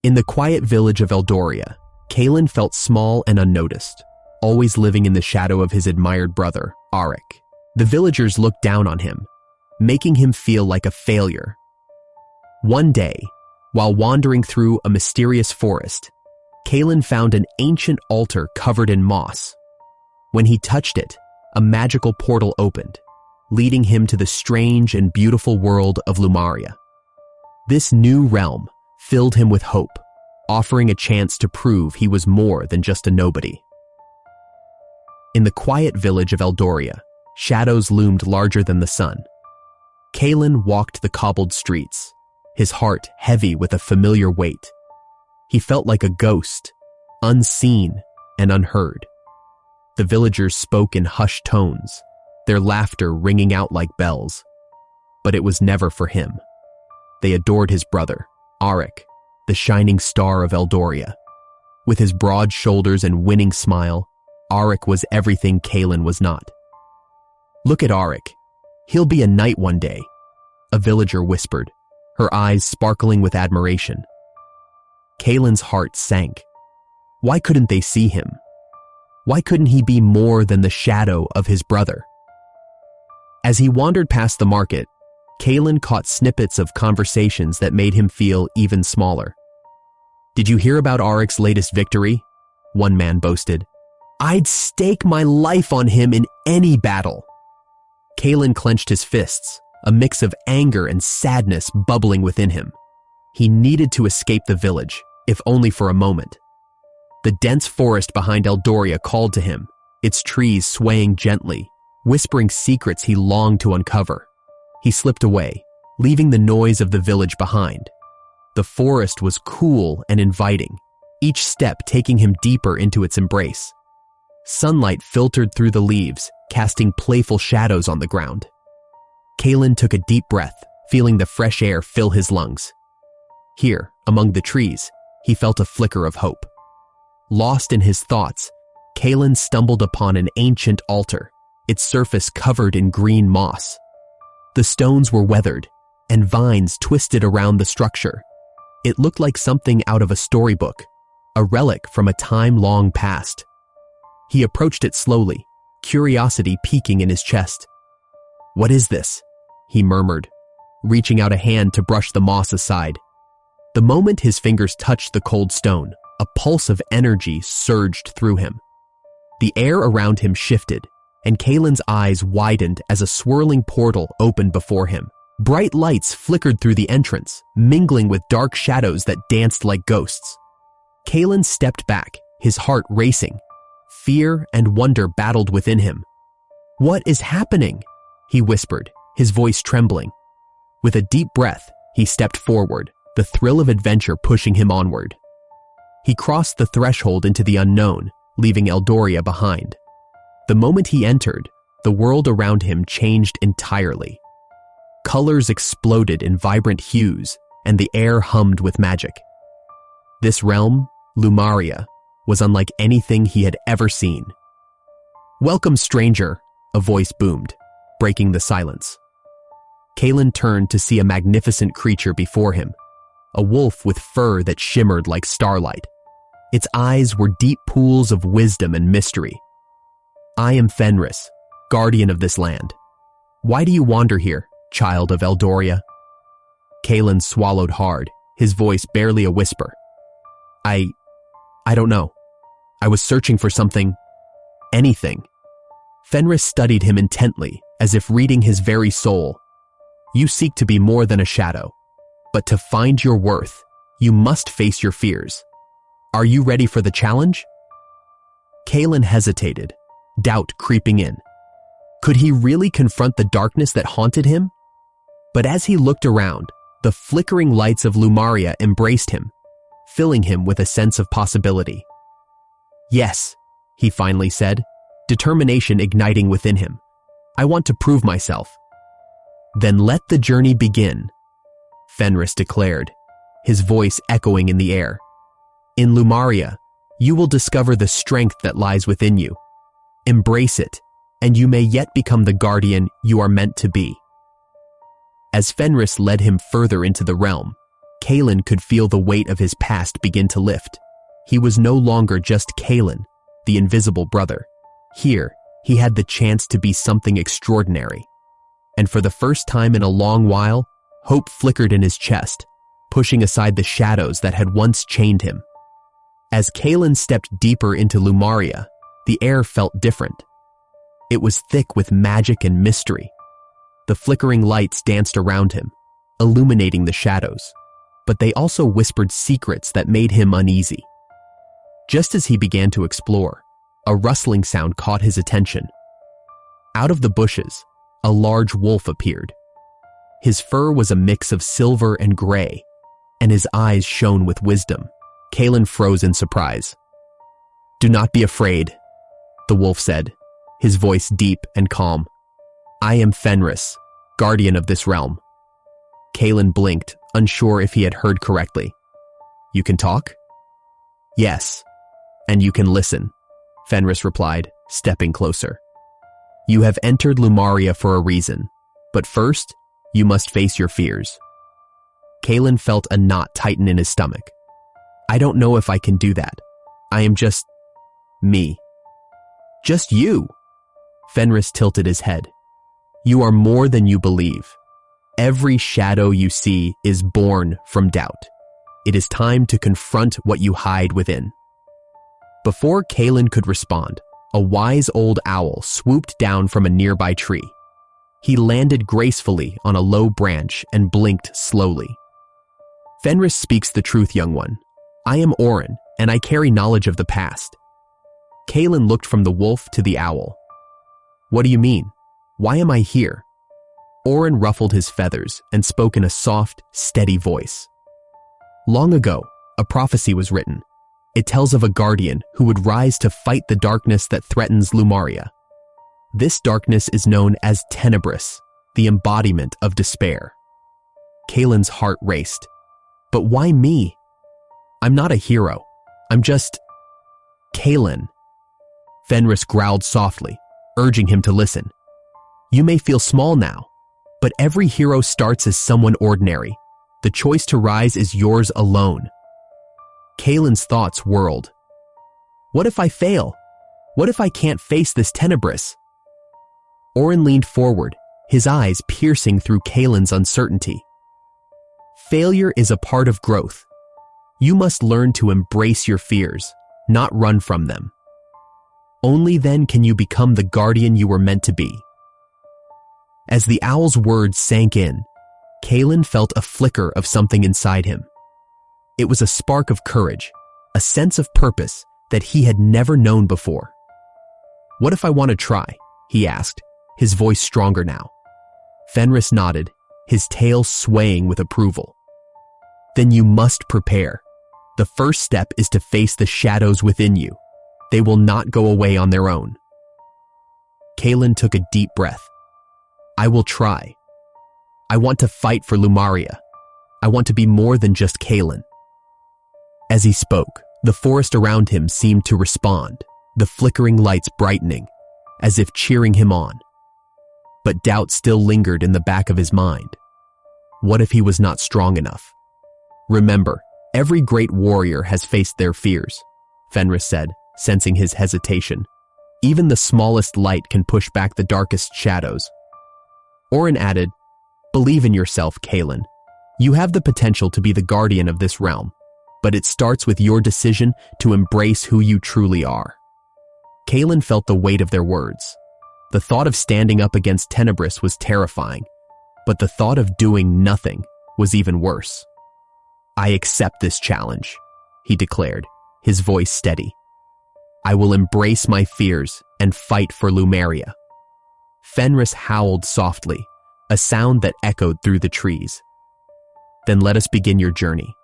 In the quiet village of Eldoria, Kalen felt small and unnoticed, always living in the shadow of his admired brother, Arik. The villagers looked down on him, making him feel like a failure. One day, while wandering through a mysterious forest, Kalen found an ancient altar covered in moss. When he touched it, a magical portal opened, leading him to the strange and beautiful world of Lum Maria. This new realm filled him with hope, offering a chance to prove he was more than just a nobody. In the quiet village of Eldoria, shadows loomed larger than the sun. Kalen walked the cobbled streets, his heart heavy with a familiar weight. He felt like a ghost, unseen and unheard. The villagers spoke in hushed tones, their laughter ringing out like bells. But it was never for him. They adored his brother, Arik, the shining star of Eldoria. With his broad shoulders and winning smile, Arik was everything Kalen was not. "Look at Arik. He'll be a knight one day," a villager whispered, her eyes sparkling with admiration. Kalen's heart sank. Why couldn't they see him? Why couldn't he be more than the shadow of his brother? As he wandered past the market, Kalen caught snippets of conversations that made him feel even smaller. "Did you hear about Arik's latest victory?" one man boasted. "I'd stake my life on him in any battle." Kalen clenched his fists, a mix of anger and sadness bubbling within him. He needed to escape the village, if only for a moment. The dense forest behind Eldoria called to him, its trees swaying gently, whispering secrets he longed to uncover. He slipped away, leaving the noise of the village behind. The forest was cool and inviting, each step taking him deeper into its embrace. Sunlight filtered through the leaves, casting playful shadows on the ground. Kalen took a deep breath, feeling the fresh air fill his lungs. Here, among the trees, he felt a flicker of hope. Lost in his thoughts, Kalen stumbled upon an ancient altar, its surface covered in green moss. The stones were weathered, and vines twisted around the structure. It looked like something out of a storybook, a relic from a time long past. He approached it slowly, curiosity peaking in his chest. "What is this?" he murmured, reaching out a hand to brush the moss aside. The moment his fingers touched the cold stone, a pulse of energy surged through him. The air around him shifted, and Kalen's eyes widened as a swirling portal opened before him. Bright lights flickered through the entrance, mingling with dark shadows that danced like ghosts. Kalen stepped back, his heart racing. Fear and wonder battled within him. "What is happening?" he whispered, his voice trembling. With a deep breath, he stepped forward, the thrill of adventure pushing him onward. He crossed the threshold into the unknown, leaving Eldoria behind. The moment he entered, the world around him changed entirely. Colors exploded in vibrant hues, and the air hummed with magic. This realm, Lum Maria, was unlike anything he had ever seen. "Welcome, stranger," a voice boomed, breaking the silence. Kalen turned to see a magnificent creature before him, a wolf with fur that shimmered like starlight. Its eyes were deep pools of wisdom and mystery. "I am Fenris, guardian of this land. Why do you wander here, child of Eldoria?" Kalen swallowed hard, his voice barely a whisper. I don't know. I was searching for something, anything." Fenris studied him intently, as if reading his very soul. "You seek to be more than a shadow, but to find your worth, you must face your fears. Are you ready for the challenge?" Kalen hesitated, doubt creeping in. Could he really confront the darkness that haunted him? But as he looked around, the flickering lights of Lum Maria embraced him, filling him with a sense of possibility. "Yes," he finally said, determination igniting within him. "I want to prove myself." "Then let the journey begin," Fenris declared, his voice echoing in the air. "In Lum Maria, you will discover the strength that lies within you. Embrace it, and you may yet become the guardian you are meant to be." As Fenris led him further into the realm, Kalen could feel the weight of his past begin to lift. He was no longer just Kalen, the invisible brother. Here, he had the chance to be something extraordinary. And for the first time in a long while, hope flickered in his chest, pushing aside the shadows that had once chained him. As Kalen stepped deeper into Lum Maria, the air felt different. It was thick with magic and mystery. The flickering lights danced around him, illuminating the shadows, but they also whispered secrets that made him uneasy. Just as he began to explore, a rustling sound caught his attention. Out of the bushes, a large wolf appeared. His fur was a mix of silver and gray, and his eyes shone with wisdom. Kalen froze in surprise. "Do not be afraid," the wolf said, his voice deep and calm. "I am Fenris, guardian of this realm." Kalen blinked, unsure if he had heard correctly. "You can talk?" "Yes, and you can listen," Fenris replied, stepping closer. "You have entered Lum Maria for a reason, but first, you must face your fears." Kalen felt a knot tighten in his stomach. "I don't know if I can do that. I am just me." "Just you?" Fenris tilted his head. "You are more than you believe. Every shadow you see is born from doubt. It is time to confront what you hide within." Before Kalen could respond, a wise old owl swooped down from a nearby tree. He landed gracefully on a low branch and blinked slowly. "Fenris speaks the truth, young one. I am Orin, and I carry knowledge of the past." Kalen looked from the wolf to the owl. "What do you mean? Why am I here?" Orin ruffled his feathers and spoke in a soft, steady voice. "Long ago, a prophecy was written. It tells of a guardian who would rise to fight the darkness that threatens Lum Maria. This darkness is known as Tenebris, the embodiment of despair." Kalen's heart raced. "But why me? I'm not a hero. I'm just Kalen." Fenris growled softly, urging him to listen. "You may feel small now, but every hero starts as someone ordinary. The choice to rise is yours alone." Kalen's thoughts whirled. "What if I fail? What if I can't face this Tenebris?" Orin leaned forward, his eyes piercing through Kalen's uncertainty. "Failure is a part of growth. You must learn to embrace your fears, not run from them. Only then can you become the guardian you were meant to be." As the owl's words sank in, Kalen felt a flicker of something inside him. It was a spark of courage, a sense of purpose that he had never known before. "What if I want to try?" he asked, his voice stronger now. Fenris nodded, his tail swaying with approval. "Then you must prepare. The first step is to face the shadows within you. They will not go away on their own." Kalen took a deep breath. "I will try. I want to fight for Lum Maria. I want to be more than just Kalen." As he spoke, the forest around him seemed to respond, the flickering lights brightening, as if cheering him on. But doubt still lingered in the back of his mind. What if he was not strong enough? "Remember, every great warrior has faced their fears," Fenris said, sensing his hesitation. "Even the smallest light can push back the darkest shadows." Orin added, "Believe in yourself, Kalen. You have the potential to be the guardian of this realm, but it starts with your decision to embrace who you truly are." Kalen felt the weight of their words. The thought of standing up against Tenebris was terrifying, but the thought of doing nothing was even worse. "I accept this challenge," he declared, his voice steady. "I will embrace my fears and fight for Lum Maria." Fenris howled softly, a sound that echoed through the trees. "Then let us begin your journey.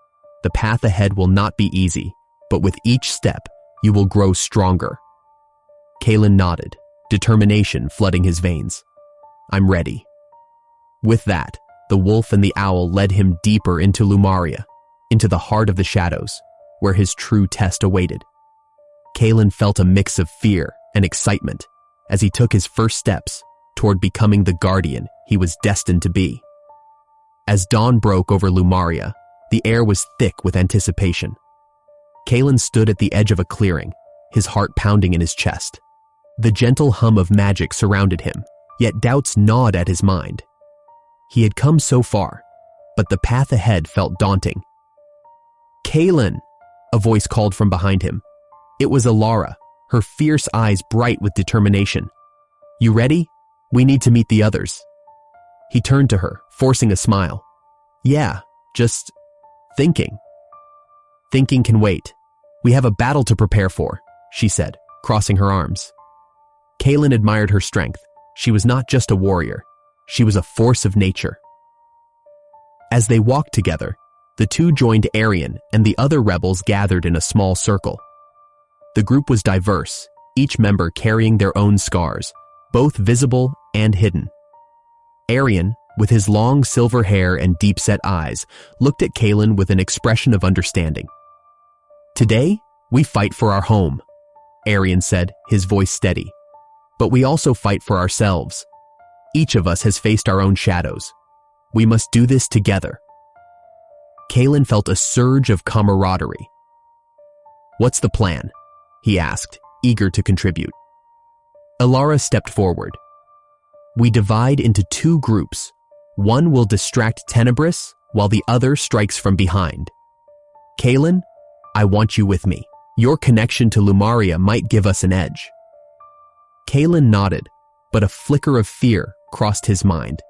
The path ahead will not be easy, but with each step, you will grow stronger." Kalen nodded, determination flooding his veins. "I'm ready." With that, the wolf and the owl led him deeper into Lum Maria, into the heart of the shadows, where his true test awaited. Kalen felt a mix of fear and excitement as he took his first steps toward becoming the guardian he was destined to be. As dawn broke over Lum Maria, The air was thick with anticipation. Kalen stood at the edge of a clearing, his heart pounding in his chest. The gentle hum of magic surrounded him, yet doubts gnawed at his mind. He had come so far, but the path ahead felt daunting. "Kalen!" a voice called from behind him. It was Alara, her fierce eyes bright with determination. "You ready? We need to meet the others." He turned to her, forcing a smile. "Yeah, just thinking." "Thinking can wait. We have a battle to prepare for," she said, crossing her arms. Kalen admired her strength. She was not just a warrior. She was a force of nature. As they walked together, the two joined Arian and the other rebels gathered in a small circle. The group was diverse, each member carrying their own scars, both visible and hidden. Arian, with his long silver hair and deep-set eyes, looked at Kalen with an expression of understanding. "Today, we fight for our home," Arian said, his voice steady. "But we also fight for ourselves. Each of us has faced our own shadows. We must do this together." Kalen felt a surge of camaraderie. "What's the plan?" he asked, eager to contribute. Alara stepped forward. "We divide into two groups. One will distract Tenebris, while the other strikes from behind. Kalen, I want you with me. Your connection to Lum Maria might give us an edge." Kalen nodded, but a flicker of fear crossed his mind.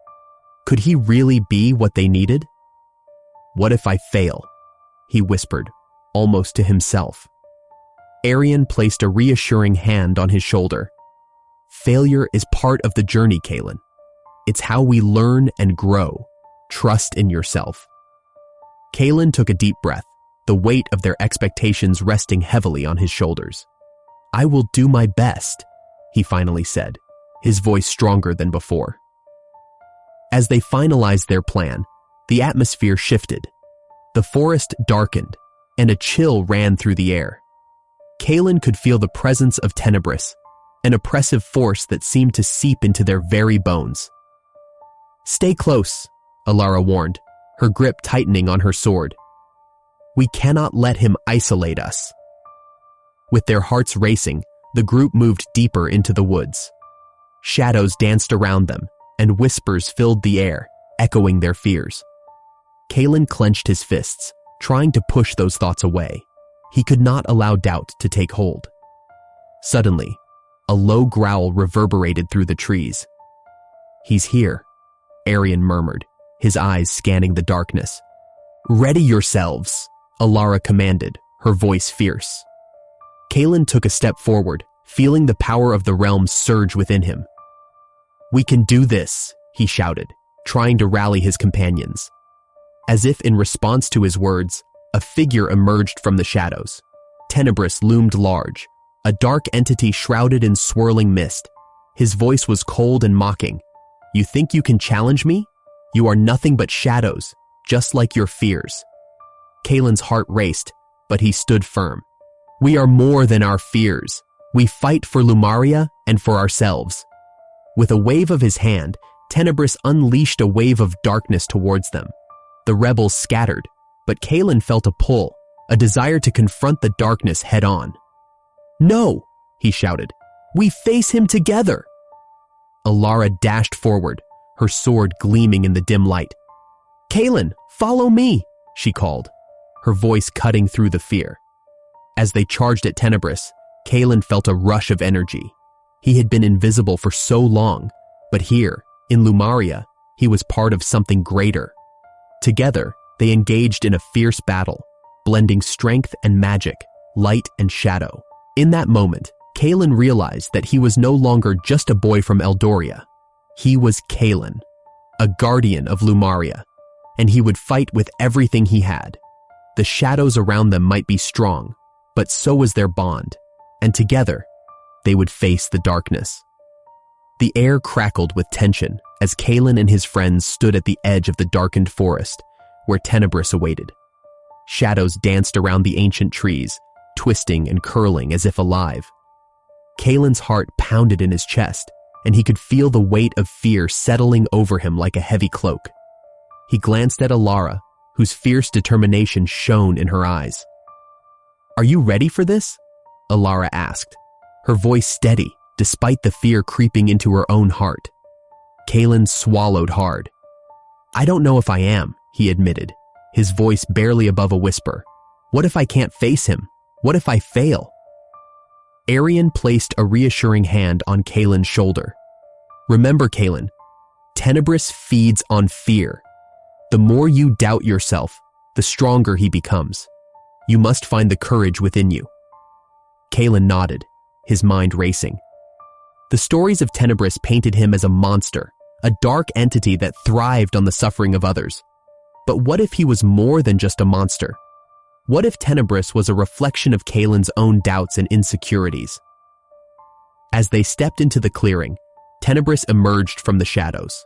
Could he really be what they needed? "What if I fail?" he whispered, almost to himself. Arian placed a reassuring hand on his shoulder. "Failure is part of the journey, Kalen. It's how we learn and grow. Trust in yourself." Kalen took a deep breath, the weight of their expectations resting heavily on his shoulders. "I will do my best," he finally said, his voice stronger than before. As they finalized their plan, the atmosphere shifted. The forest darkened, and a chill ran through the air. Kalen could feel the presence of Tenebris, an oppressive force that seemed to seep into their very bones. "Stay close," Alara warned, her grip tightening on her sword. "We cannot let him isolate us." With their hearts racing, the group moved deeper into the woods. Shadows danced around them, and whispers filled the air, echoing their fears. Kalen clenched his fists, trying to push those thoughts away. He could not allow doubt to take hold. Suddenly, a low growl reverberated through the trees. "He's here," Arian murmured, his eyes scanning the darkness. "Ready yourselves," Alara commanded, her voice fierce. Kalen took a step forward, feeling the power of the realm surge within him. "We can do this," he shouted, trying to rally his companions. As if in response to his words, a figure emerged from the shadows. Tenebris loomed large, a dark entity shrouded in swirling mist. His voice was cold and mocking. "You think you can challenge me? You are nothing but shadows, just like your fears." Kalen's heart raced, but he stood firm. "We are more than our fears. We fight for Lum Maria and for ourselves." With a wave of his hand, Tenebris unleashed a wave of darkness towards them. The rebels scattered, but Kalen felt a pull, a desire to confront the darkness head-on. "No!" he shouted. "We face him together!" Alara dashed forward, her sword gleaming in the dim light. "Kalen, follow me!" she called, her voice cutting through the fear. As they charged at Tenebris, Kalen felt a rush of energy. He had been invisible for so long, but here, in Lum Maria, he was part of something greater. Together, they engaged in a fierce battle, blending strength and magic, light and shadow. In that moment, Kalen realized that he was no longer just a boy from Eldoria. He was Kalen, a guardian of Lum Maria, and he would fight with everything he had. The shadows around them might be strong, but so was their bond, and together, they would face the darkness. The air crackled with tension as Kalen and his friends stood at the edge of the darkened forest, where Tenebris awaited. Shadows danced around the ancient trees, twisting and curling as if alive. Kalen's heart pounded in his chest, and he could feel the weight of fear settling over him like a heavy cloak. He glanced at Alara, whose fierce determination shone in her eyes. "Are you ready for this?" Alara asked, her voice steady despite the fear creeping into her own heart. Kaelin swallowed hard. "I don't know if I am," he admitted, his voice barely above a whisper. "What if I can't face him? What if I fail?" Arian placed a reassuring hand on Kaelin's shoulder. "Remember, Kaelin, Tenebris feeds on fear. The more you doubt yourself, the stronger he becomes. You must find the courage within you." Kaelin nodded, his mind racing. The stories of Tenebris painted him as a monster, a dark entity that thrived on the suffering of others. But what if he was more than just a monster? What if Tenebris was a reflection of Kaelin's own doubts and insecurities? As they stepped into the clearing, Tenebris emerged from the shadows.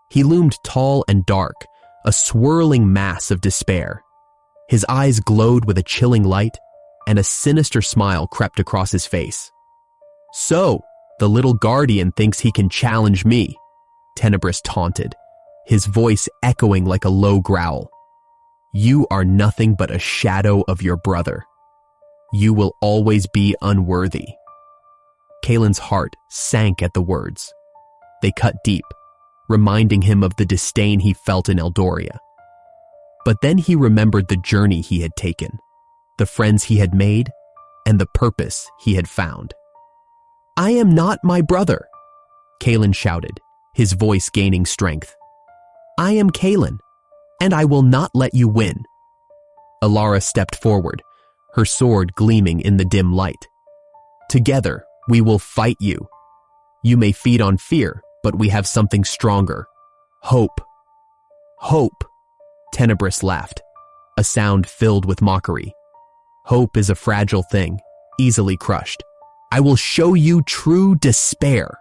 He loomed tall and dark, a swirling mass of despair. His eyes glowed with a chilling light, and a sinister smile crept across his face. "So, the little guardian thinks he can challenge me," Tenebris taunted, his voice echoing like a low growl. "You are nothing but a shadow of your brother. You will always be unworthy." Kaelin's heart sank at the words. They cut deep, reminding him of the disdain he felt in Eldoria. But then he remembered the journey he had taken, the friends he had made, and the purpose he had found. "I am not my brother," Kaelin shouted, his voice gaining strength. "I am Kaelin, and I will not let you win." Alara stepped forward, her sword gleaming in the dim light. "Together, we will fight you. You may feed on fear, but we have something stronger. Hope." "Hope," Tenebris laughed, a sound filled with mockery. "Hope is a fragile thing, easily crushed. I will show you true despair."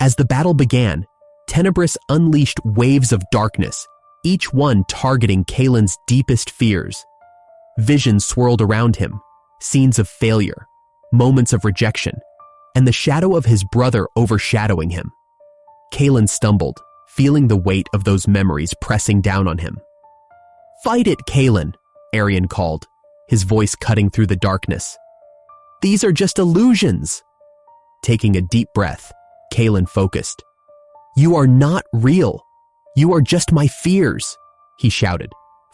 As the battle began, Tenebris unleashed waves of darkness, each one targeting Kaelin's deepest fears. Visions swirled around him, scenes of failure, moments of rejection, and the shadow of his brother overshadowing him. Kaelin stumbled, feeling the weight of those memories pressing down on him. "Fight it, Kaelin," Arian called, his voice cutting through the darkness. "These are just illusions." Taking a deep breath, Kaelin focused. "You are not real. You are just my fears," he shouted,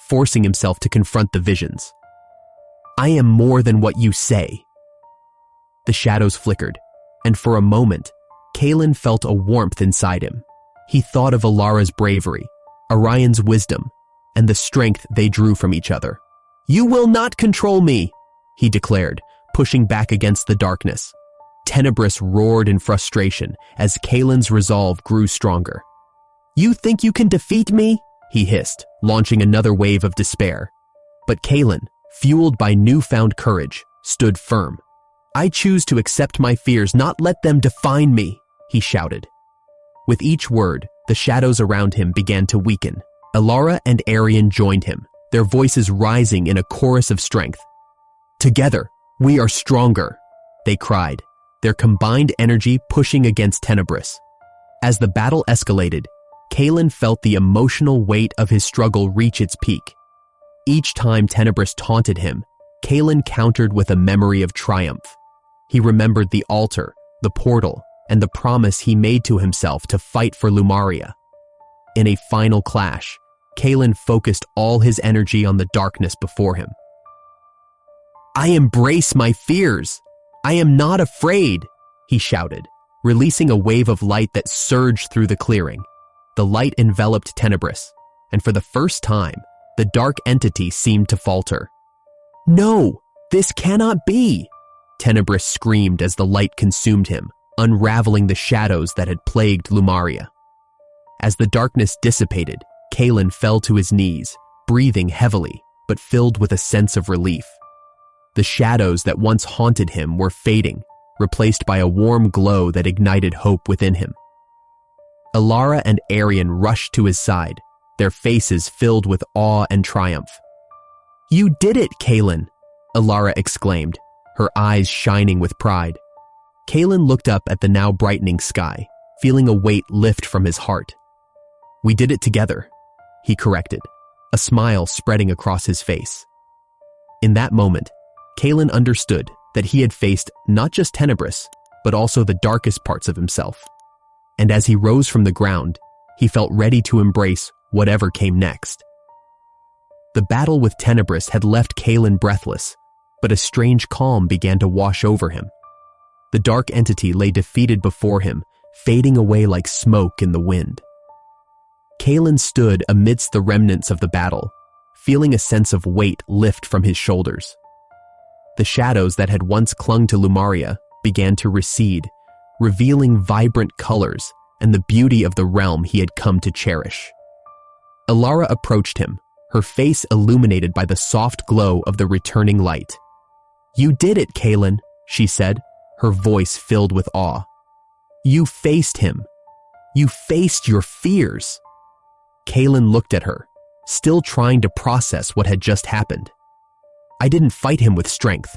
forcing himself to confront the visions. "I am more than what you say." The shadows flickered, and for a moment, Kaelin felt a warmth inside him. He thought of Alara's bravery, Orion's wisdom, and the strength they drew from each other. "You will not control me," he declared, pushing back against the darkness. Tenebris roared in frustration as Kaelin's resolve grew stronger. "You think you can defeat me?" he hissed, launching another wave of despair. But Kaelin, fueled by newfound courage, stood firm. "I choose to accept my fears, not let them define me," he shouted. With each word, the shadows around him began to weaken. Alara and Arian joined him, their voices rising in a chorus of strength. "Together, we are stronger," they cried, their combined energy pushing against Tenebris. As the battle escalated, Kaelin felt the emotional weight of his struggle reach its peak. Each time Tenebris taunted him, Kaelin countered with a memory of triumph. He remembered the altar, the portal, and the promise he made to himself to fight for Lum Maria. In a final clash, Kaelin focused all his energy on the darkness before him. "I embrace my fears. I am not afraid," he shouted, releasing a wave of light that surged through the clearing. The light enveloped Tenebris, and for the first time, the dark entity seemed to falter. "No, this cannot be!" Tenebris screamed as the light consumed him, unraveling the shadows that had plagued Lum Maria. As the darkness dissipated, Kaelin fell to his knees, breathing heavily, but filled with a sense of relief. The shadows that once haunted him were fading, replaced by a warm glow that ignited hope within him. Alara and Arian rushed to his side, their faces filled with awe and triumph. "You did it, Kaelin!" Alara exclaimed, her eyes shining with pride. Kaelin looked up at the now brightening sky, feeling a weight lift from his heart. "We did it together," he corrected, a smile spreading across his face. In that moment, Kalen understood that he had faced not just Tenebris, but also the darkest parts of himself. And as he rose from the ground, he felt ready to embrace whatever came next. The battle with Tenebris had left Kalen breathless, but a strange calm began to wash over him. The dark entity lay defeated before him, fading away like smoke in the wind. Kalen stood amidst the remnants of the battle, feeling a sense of weight lift from his shoulders. The shadows that had once clung to Lum Maria began to recede, revealing vibrant colors and the beauty of the realm he had come to cherish. Alara approached him, her face illuminated by the soft glow of the returning light. "You did it, Kalen," she said, her voice filled with awe. "You faced him. You faced your fears." Kalen looked at her, still trying to process what had just happened. "I didn't fight him with strength,"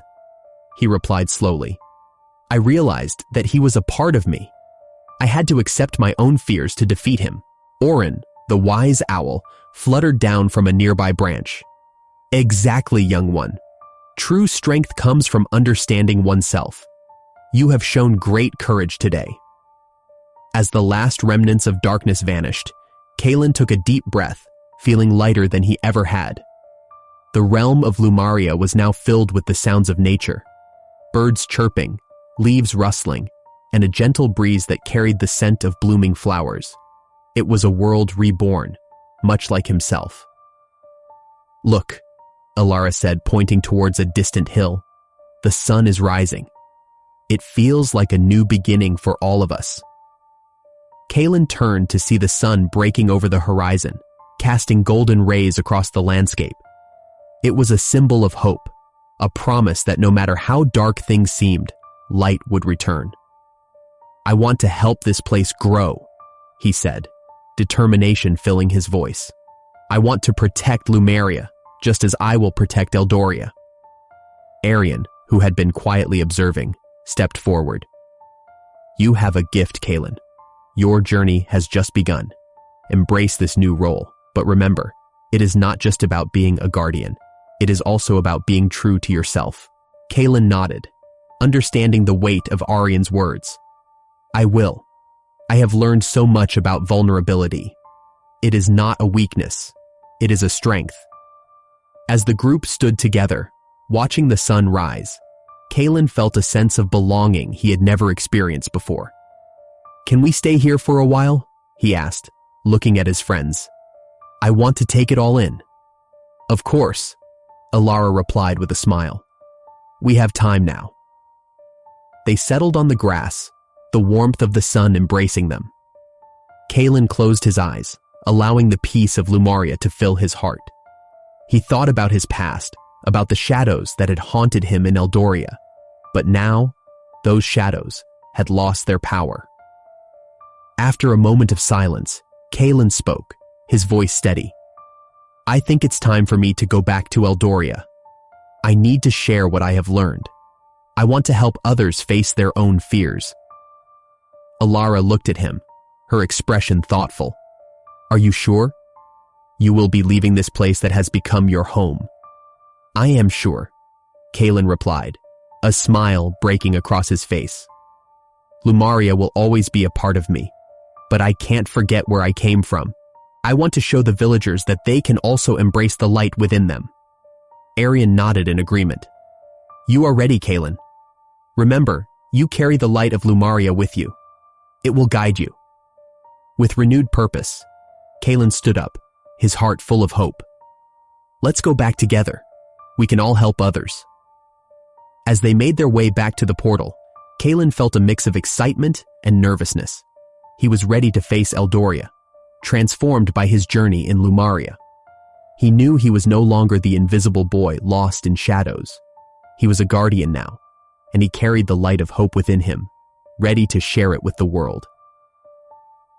he replied slowly. "I realized that he was a part of me. I had to accept my own fears to defeat him." Orin, the wise owl, fluttered down from a nearby branch. "Exactly, young one. True strength comes from understanding oneself. You have shown great courage today." As the last remnants of darkness vanished, Kalen took a deep breath, feeling lighter than he ever had. The realm of Lum Maria was now filled with the sounds of nature. Birds chirping, leaves rustling, and a gentle breeze that carried the scent of blooming flowers. It was a world reborn, much like himself. "Look," Alara said, pointing towards a distant hill. "The sun is rising. It feels like a new beginning for all of us." Kalen turned to see the sun breaking over the horizon, casting golden rays across the landscape. It was a symbol of hope, a promise that no matter how dark things seemed, light would return. "I want to help this place grow," he said, determination filling his voice. "I want to protect Lum Maria, just as I will protect Eldoria." Arian, who had been quietly observing, stepped forward. "You have a gift, Kalen. Your journey has just begun. Embrace this new role, but remember, it is not just about being a guardian. It is also about being true to yourself." Kalen nodded, understanding the weight of Arian's words. "I will. I have learned so much about vulnerability. It is not a weakness. It is a strength." As the group stood together, watching the sun rise, Kalen felt a sense of belonging he had never experienced before. "Can we stay here for a while?" he asked, looking at his friends. "I want to take it all in." "Of course," Alara replied with a smile. "We have time now." They settled on the grass, the warmth of the sun embracing them. Kalen closed his eyes, allowing the peace of Lum Maria to fill his heart. He thought about his past, about the shadows that had haunted him in Eldoria, but now, those shadows had lost their power. After a moment of silence, Kalen spoke, his voice steady. "I think it's time for me to go back to Eldoria. I need to share what I have learned. I want to help others face their own fears." Alara looked at him, her expression thoughtful. "Are you sure? You will be leaving this place that has become your home." "I am sure," Kalen replied, a smile breaking across his face. "Lum Maria will always be a part of me, but I can't forget where I came from. I want to show the villagers that they can also embrace the light within them." Arian nodded in agreement. "You are ready, Kalen. Remember, you carry the light of Lum Maria with you. It will guide you." With renewed purpose, Kalen stood up, his heart full of hope. "Let's go back together. We can all help others." As they made their way back to the portal, Kalen felt a mix of excitement and nervousness. He was ready to face Eldoria, transformed by his journey in Lum Maria. He knew he was no longer the invisible boy lost in shadows. He was a guardian now, and he carried the light of hope within him, ready to share it with the world.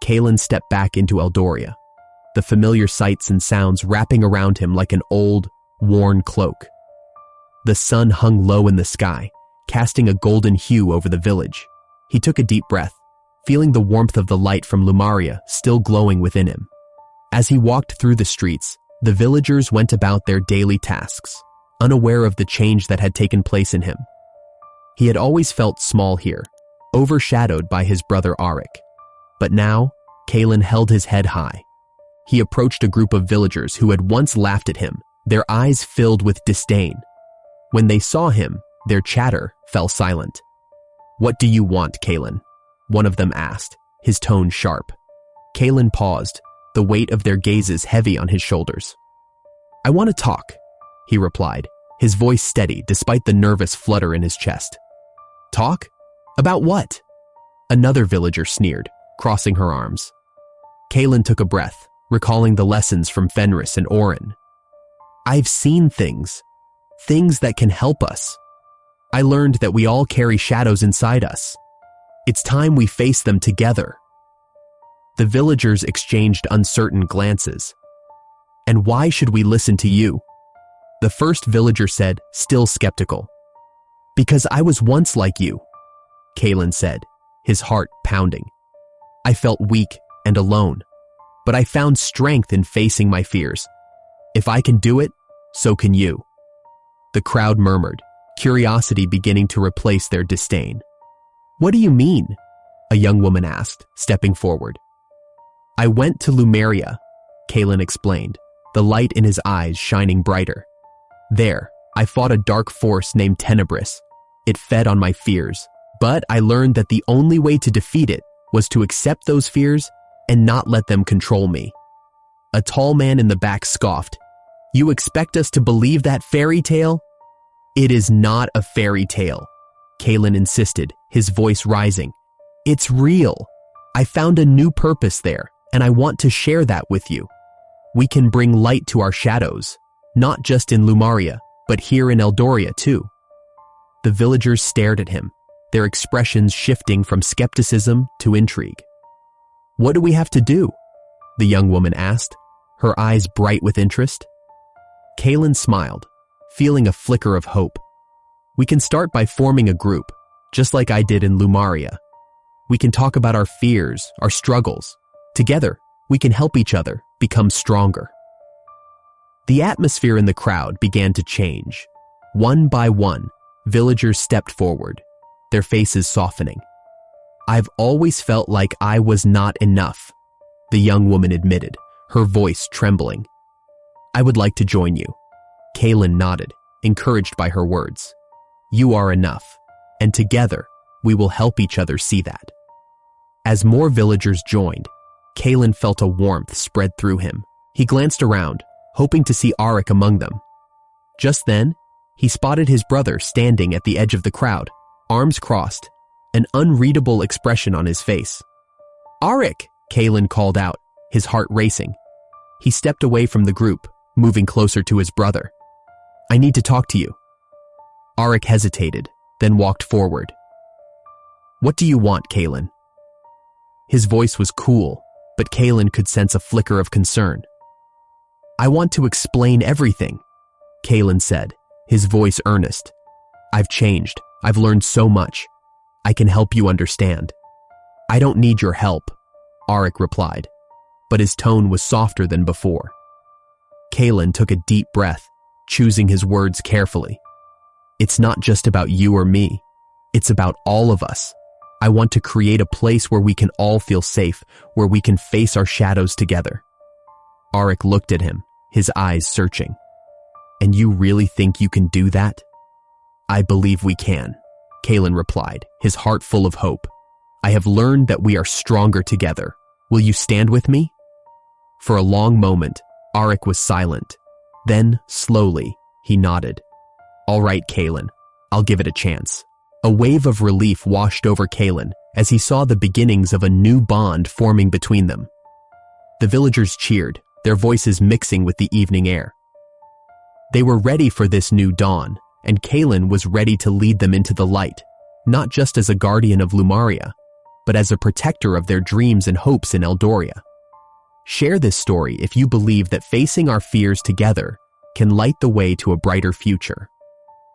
Kalen stepped back into Eldoria, the familiar sights and sounds wrapping around him like an old, worn cloak. The sun hung low in the sky, casting a golden hue over the village. He took a deep breath, feeling the warmth of the light from Lum Maria still glowing within him. As he walked through the streets, The villagers went about their daily tasks, unaware of the change that had taken place in him. He had always felt small here, overshadowed by his brother Arik. But now, Kalen held his head high. He approached a group of villagers who had once laughed at him, their eyes filled with disdain. When they saw him, their chatter fell silent. "What do you want, Kalen?" one of them asked, his tone sharp. Kalen paused, the weight of their gazes heavy on his shoulders. "I want to talk," he replied, his voice steady despite the nervous flutter in his chest. "Talk? About what?" Another villager sneered, crossing her arms. Kalen took a breath, recalling the lessons from Fenris and Orin. "I've seen things that can help us. I learned that we all carry shadows inside us. It's time we face them together." The villagers exchanged uncertain glances. "And why should we listen to you?" The first villager said, still skeptical. "Because I was once like you," Kalen said, his heart pounding. "I felt weak and alone, but I found strength in facing my fears. If I can do it, so can you." The crowd murmured, curiosity beginning to replace their disdain. "What do you mean?" a young woman asked, stepping forward. "I went to Lum Maria," Kalen explained, the light in his eyes shining brighter. "There, I fought a dark force named Tenebris. It fed on my fears, but I learned that the only way to defeat it was to accept those fears and not let them control me." A tall man in the back scoffed. "You expect us to believe that fairy tale?" "It is not a fairy tale," Kalen insisted, his voice rising. "It's real. I found a new purpose there, and I want to share that with you. We can bring light to our shadows, not just in Lum Maria, but here in Eldoria too." The villagers stared at him, their expressions shifting from skepticism to intrigue. "What do we have to do?" the young woman asked, her eyes bright with interest. Kalen smiled, feeling a flicker of hope. "We can start by forming a group, just like I did in Lum Maria. We can talk about our fears, our struggles. Together, we can help each other become stronger." The atmosphere in the crowd began to change. One by one, villagers stepped forward, their faces softening. "I've always felt like I was not enough," the young woman admitted, her voice trembling. "I would like to join you." Kalen nodded, encouraged by her words. "You are enough, and together, we will help each other see that." As more villagers joined, Kalen felt a warmth spread through him. He glanced around, hoping to see Arik among them. Just then, he spotted his brother standing at the edge of the crowd, arms crossed, an unreadable expression on his face. "Arik!" Kalen called out, his heart racing. He stepped away from the group, moving closer to his brother. "I need to talk to you." Arik hesitated, then walked forward. "What do you want, Kalen?" His voice was cool, but Kalen could sense a flicker of concern. "I want to explain everything," Kalen said, his voice earnest. "I've changed. I've learned so much. I can help you understand." "I don't need your help," Arik replied, but his tone was softer than before. Kalen took a deep breath, choosing his words carefully. "It's not just about you or me. It's about all of us. I want to create a place where we can all feel safe, where we can face our shadows together." Arik looked at him, his eyes searching. "And you really think you can do that?" "I believe we can," Kalen replied, his heart full of hope. "I have learned that we are stronger together. Will you stand with me?" For a long moment, Arik was silent. Then, slowly, he nodded. "All right, Kalen, I'll give it a chance." A wave of relief washed over Kalen as he saw the beginnings of a new bond forming between them. The villagers cheered, their voices mixing with the evening air. They were ready for this new dawn, and Kalen was ready to lead them into the light, not just as a guardian of Lum Maria, but as a protector of their dreams and hopes in Eldoria. Share this story if you believe that facing our fears together can light the way to a brighter future.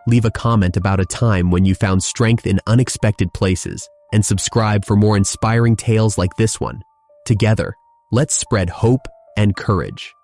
Leave a comment about a time when you found strength in unexpected places, and subscribe for more inspiring tales like this one. Together, let's spread hope and courage.